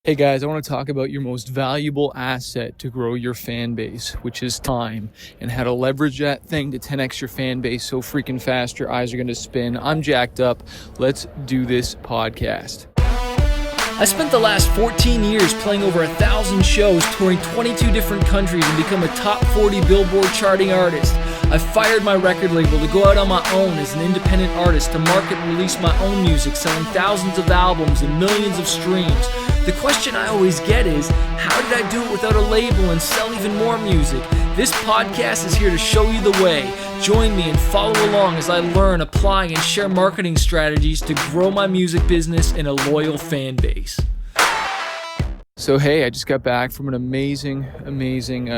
Hey guys, I want to talk about your most valuable asset to grow your fan base, which is time, and how to leverage that thing to 10x your fan base so freaking fast your eyes are going to spin. I'm jacked up. Let's do this podcast. I spent the last 14 years playing over 1,000 shows, touring 22 different countries, and become a top 40 Billboard charting artist. I fired my record label to go out on my own as an independent artist to market and release my own music, selling thousands of albums and millions of streams. The question I always get is, how did I do it without a label and sell even more music? This podcast is here to show you the way. Join me and follow along as I learn, apply, and share marketing strategies to grow my music business and a loyal fan base. So hey, I just got back from an amazing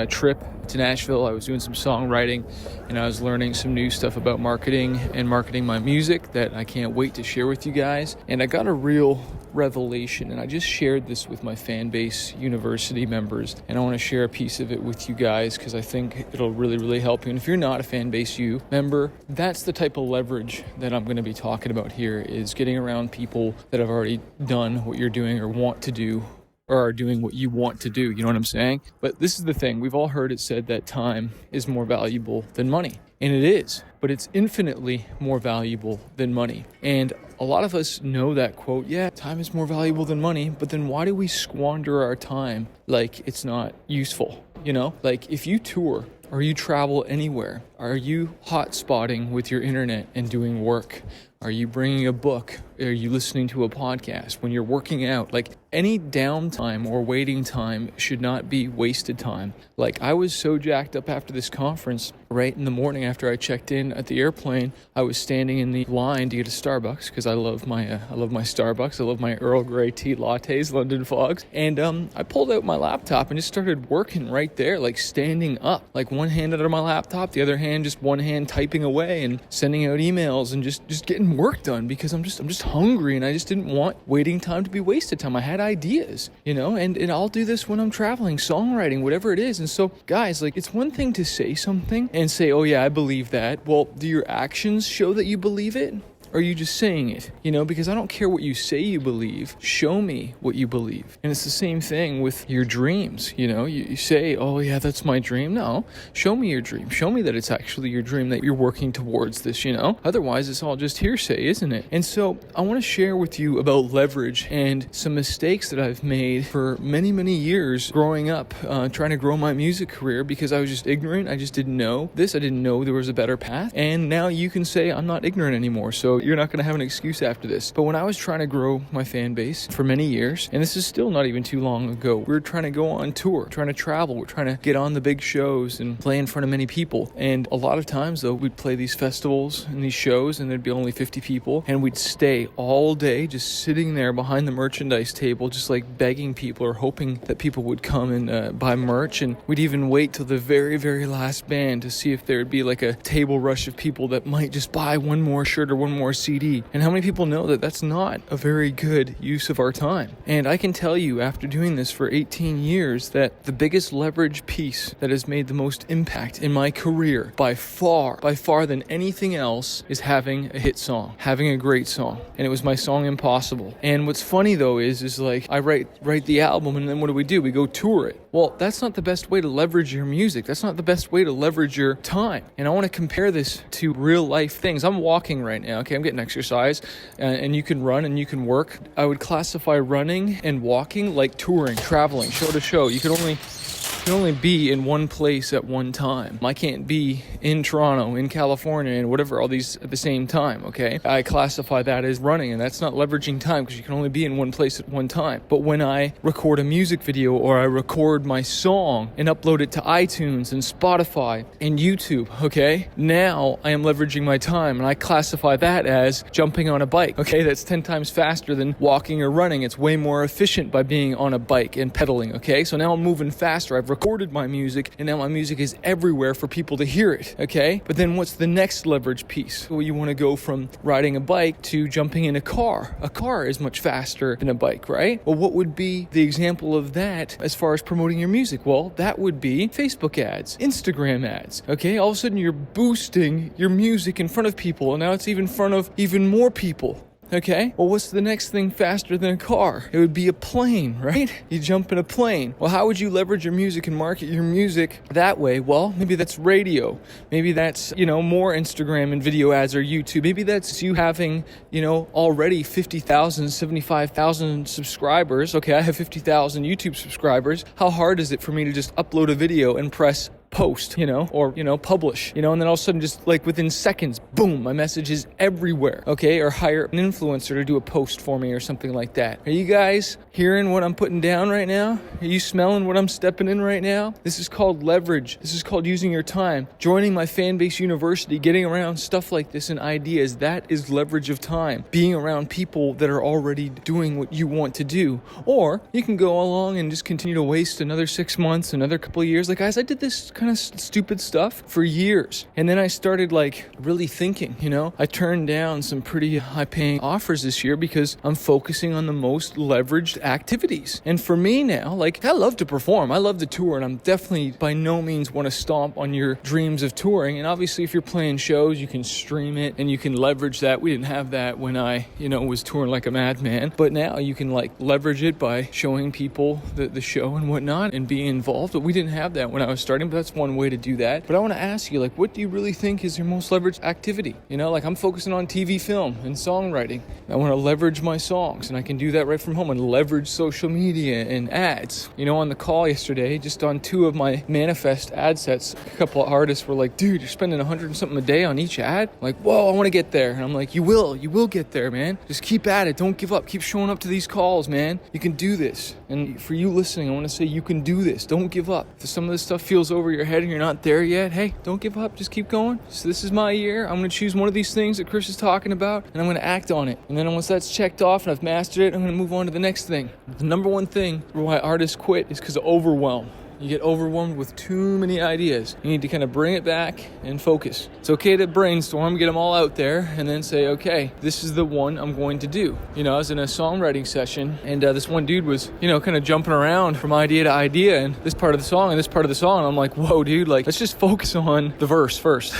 trip to Nashville. I was doing some songwriting and I was learning some new stuff about marketing and marketing my music that I can't wait to share with you guys. And I got a real revelation, and I just shared this with my Fanbase University members, and I want to share a piece of it with you guys because I think it'll really help you. And if you're not a Fanbase U member, that's the type of leverage that I'm going to be talking about here, is getting around people that have already done what you're doing or want to do, or are doing what you want to do. You know what I'm saying? But this is the thing. We've all heard it said that time is more valuable than money. And it is, but it's infinitely more valuable than money. And a lot of us know that quote, yeah, time is more valuable than money, but then why do we squander our time like it's not useful? You know, like if you tour or you travel anywhere, are you hotspotting with your internet and doing work? Are you bringing a book? Are you listening to a podcast? When you're working out, like any downtime or waiting time should not be wasted time. Like I was so jacked up after this conference, right in the morning after I checked in at the airplane, I was standing in the line to get a Starbucks because I love my Starbucks. I love my Earl Grey tea lattes, London Fogs. And I pulled out my laptop and just started working right there, like standing up, like one hand under my laptop, the other hand, just one hand typing away and sending out emails and just getting work done because I'm just hungry and I just didn't want waiting time to be wasted time. I had ideas, you know, and I'll do this when I'm traveling, songwriting, whatever it is. And so guys, like it's one thing to say something and say, oh yeah, I believe that. Well, do your actions show that you believe it? Or are you just saying it? You know, because I don't care what you say you believe. Show me what you believe. And it's the same thing with your dreams. You know, you say, oh yeah, that's my dream. No, show me your dream. Show me that it's actually your dream, that you're working towards this, you know? Otherwise, it's all just hearsay, isn't it? And so I want to share with you about leverage and some mistakes that I've made for many years growing up, trying to grow my music career because I was just ignorant. I just didn't know this. I didn't know there was a better path. And now you can say I'm not ignorant anymore. So you're not going to have an excuse after this. But when I was trying to grow my fan base for many years, and this is still not even too long ago, we were trying to go on tour, trying to travel, we're trying to get on the big shows and play in front of many people. And a lot of times though, we'd play these festivals and these shows and there'd be only 50 people, and we'd stay all day just sitting there behind the merchandise table, just like begging people or hoping that people would come and buy merch. And we'd even wait till the very last band to see if there'd be like a table rush of people that might just buy one more shirt or one more CD. And how many people know that that's not a very good use of our time? And I can tell you after doing this for 18 years that the biggest leverage piece that has made the most impact in my career by far than anything else is having a hit song, having a great song. And it was my song Impossible. And what's funny though is like I write the album, and then what do? We go tour it. Well, that's not the best way to leverage your music. That's not the best way to leverage your time. And I want to compare this to real life things. I'm walking right now, okay? I'm getting exercise, and you can run and you can work. I would classify running and walking like touring, traveling, show to show. You can only be in one place at one time. I can't be in Toronto, in California, and whatever, all these at the same time, okay? I classify that as running, and that's not leveraging time because you can only be in one place at one time. But when I record a music video or I record my song and upload it to iTunes and Spotify and YouTube, okay? Now I am leveraging my time, and I classify that as jumping on a bike, okay? That's 10 times faster than walking or running. It's way more efficient by being on a bike and pedaling, okay? So now I'm moving faster. I've recorded my music, and now my music is everywhere for people to hear it, okay? But then what's the next leverage piece? Well, you want to go from riding a bike to jumping in a car. A car is much faster than a bike, right? Well, what would be the example of that as far as promoting your music? Well, that would be Facebook ads, Instagram ads, okay? All of a sudden, you're boosting your music in front of people, and now it's even in front of even more people. Okay? Well, what's the next thing faster than a car? It would be a plane, right? You jump in a plane. Well, how would you leverage your music and market your music that way? Well, maybe that's radio. Maybe that's, more Instagram and video ads or YouTube. Maybe that's you having, already 50,000, 75,000 subscribers. Okay, I have 50,000 YouTube subscribers. How hard is it for me to just upload a video and press post, or publish, and then all of a sudden, just like within seconds, boom, my message is everywhere. Okay, or hire an influencer to do a post for me or something like that. Are you guys hearing what I'm putting down right now? Are you smelling what I'm stepping in right now? This is called leverage. This is called using your time. Joining my Fanbase University, getting around stuff like this and ideas, that is leverage of time. Being around people that are already doing what you want to do. Or you can go along and just continue to waste another 6 months, another couple of years. Like, guys, I did this kind of stupid stuff for years. And then I started really thinking, I turned down some pretty high paying offers this year because I'm focusing on the most leveraged activities. And for me now, I love to perform. I love to tour, and I'm definitely by no means want to stomp on your dreams of touring. And obviously if you're playing shows, you can stream it and you can leverage that. We didn't have that when I, was touring like a madman. But now you can leverage it by showing people the show and whatnot and being involved. But we didn't have that when I was starting, but that's one way to do that. But I want to ask you, what do you really think is your most leveraged activity? I'm focusing on TV, film, and songwriting. I want to leverage my songs, and I can do that right from home and leverage social media and ads. On the call yesterday, just on 2 of my Manifest ad sets, a couple of artists were like, dude, you're spending 100 and something a day on each ad? I'm like, whoa, I want to get there. And I'm like, you will get there, man. Just keep at it. Don't give up. Keep showing up to these calls, man. You can do this. And for you listening, I want to say you can do this. Don't give up. If some of this stuff feels over your head and you're not there yet, hey, don't give up. Just keep going. So this is my year. I'm going to choose one of these things that Chris is talking about, and I'm going to act on it. And then once that's checked off and I've mastered it, I'm going to move on to the next thing. The number one thing why artists quit is because of overwhelm. You get overwhelmed with too many ideas. You need to kind of bring it back and focus. It's okay to brainstorm, get them all out there, and then say, okay, this is the one I'm going to do. I was in a songwriting session, and this one dude was, kind of jumping around from idea to idea, and this part of the song and this part of the song. And I'm like, whoa, dude, let's just focus on the verse first.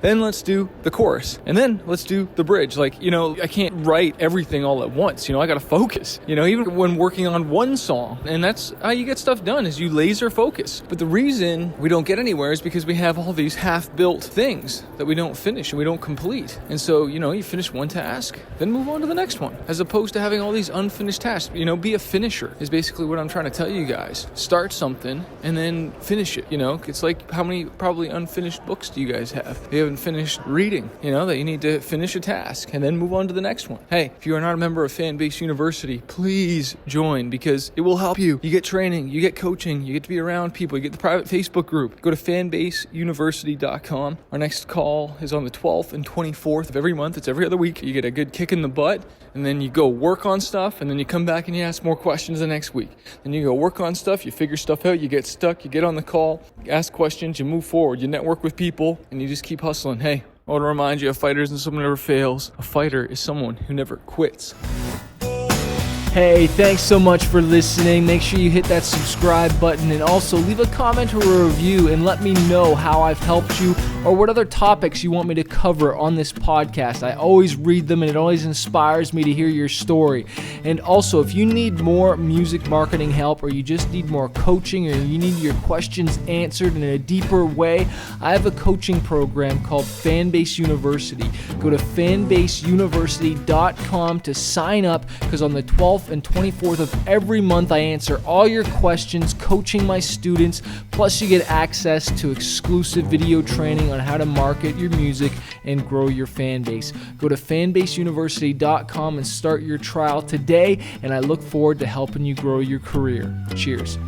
Then let's do the chorus. And then let's do the bridge. I can't write everything all at once. I got to focus, even when working on one song. And that's how you get stuff done, is you laser focus. But the reason we don't get anywhere is because we have all these half-built things that we don't finish and we don't complete. And so, you finish one task, then move on to the next one, as opposed to having all these unfinished tasks. Be a finisher is basically what I'm trying to tell you guys. Start something and then finish it. It's like, how many probably unfinished books do you guys have? You haven't finished reading, that you need to finish a task and then move on to the next one. Hey, if you are not a member of Fanbase University, please join, because it will help you. You get training, you get coaching, you get to be around people, you get the private Facebook group. Go to fanbaseuniversity.com. Our next call is on the 12th and 24th of every month. It's every other week. You get a good kick in the butt, and then you go work on stuff, and then you come back and you ask more questions the next week. Then you go work on stuff, you figure stuff out, you get stuck, you get on the call, you ask questions, you move forward, you network with people, and you just keep hustling. Hey, I want to remind you, a fighter isn't someone who never fails. A fighter is someone who never quits. Hey, thanks so much for listening. Make sure you hit that subscribe button, and also leave a comment or a review and let me know how I've helped you or what other topics you want me to cover on this podcast. I always read them, and it always inspires me to hear your story. And also, if you need more music marketing help, or you just need more coaching, or you need your questions answered in a deeper way, I have a coaching program called Fanbase University. Go to fanbaseuniversity.com to sign up, because on the 12th and 24th of every month, I answer all your questions, coaching my students, plus you get access to exclusive video training on how to market your music and grow your fan base. Go to fanbaseuniversity.com and start your trial today, and I look forward to helping you grow your career. Cheers.